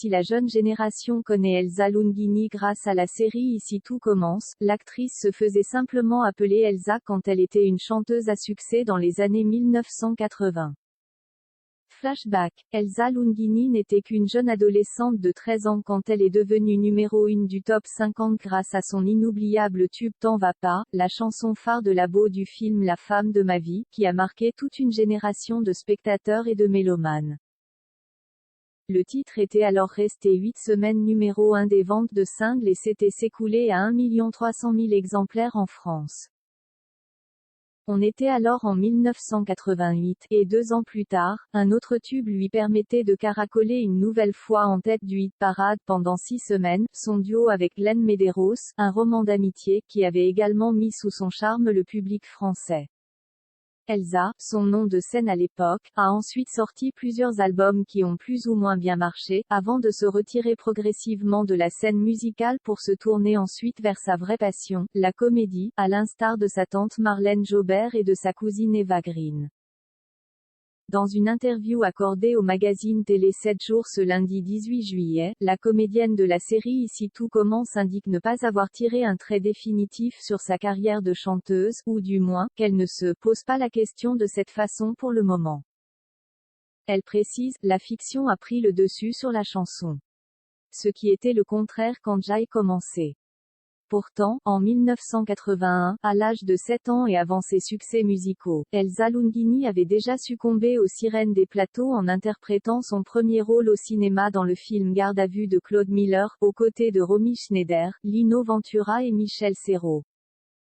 si la jeune génération connaît Elsa Lungini grâce à la série Ici tout commence, l'actrice se faisait simplement appeler Elsa quand elle était une chanteuse à succès dans les années 1980. Flashback. Elsa Lungini n'était qu'une jeune adolescente de 13 ans quand elle est devenue numéro 1 du top 50 grâce à son inoubliable tube T'en vas pas, la chanson phare de la BO du film La femme de ma vie, qui a marqué toute une génération de spectateurs et de mélomanes. Le titre était alors resté 8 semaines numéro 1 des ventes de singles et s'était écoulé à 1 300 000 exemplaires en France. On était alors en 1988, et 2 ans plus tard, un autre tube lui permettait de caracoler une nouvelle fois en tête du hit-parade pendant 6 semaines, son duo avec Glenn Medeiros, Un roman d'amitié, qui avait également mis sous son charme le public français. Elsa, son nom de scène à l'époque, a ensuite sorti plusieurs albums qui ont plus ou moins bien marché, avant de se retirer progressivement de la scène musicale pour se tourner ensuite vers sa vraie passion, la comédie, à l'instar de sa tante Marlène Jobert et de sa cousine Eva Green. Dans une interview accordée au magazine Télé 7 jours ce lundi 18 juillet, la comédienne de la série Ici tout commence indique ne pas avoir tiré un trait définitif sur sa carrière de chanteuse, ou du moins, qu'elle ne se pose pas la question de cette façon pour le moment. Elle précise, la fiction a pris le dessus sur la chanson. Ce qui était le contraire quand j'ai commencé. Pourtant, en 1981, à l'âge de 7 ans et avant ses succès musicaux, Elsa Lungini avait déjà succombé aux sirènes des plateaux en interprétant son premier rôle au cinéma dans le film Garde à vue de Claude Miller, aux côtés de Romy Schneider, Lino Ventura et Michel Serrault.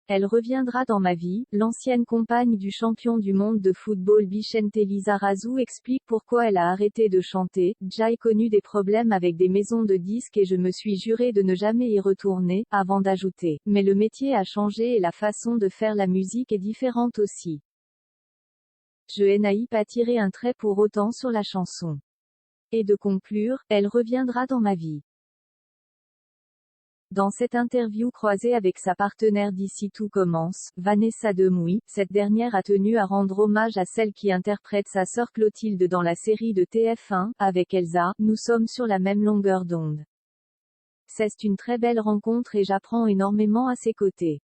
Elle reviendra dans ma vie, l'ancienne compagne du champion du monde de football Vicente Lizarazu explique pourquoi elle a arrêté de chanter. J'ai connu des problèmes avec des maisons de disques et je me suis juré de ne jamais y retourner, avant d'ajouter. Mais le métier a changé et la façon de faire la musique est différente aussi. Je n'ai pas tiré un trait pour autant sur la chanson. Et de conclure, elle reviendra dans ma vie. Dans cette interview croisée avec sa partenaire d'Ici tout commence, Vanessa Demouy, cette dernière a tenu à rendre hommage à celle qui interprète sa sœur Clotilde dans la série de TF1, avec Elsa, nous sommes sur la même longueur d'onde. C'est une très belle rencontre et j'apprends énormément à ses côtés.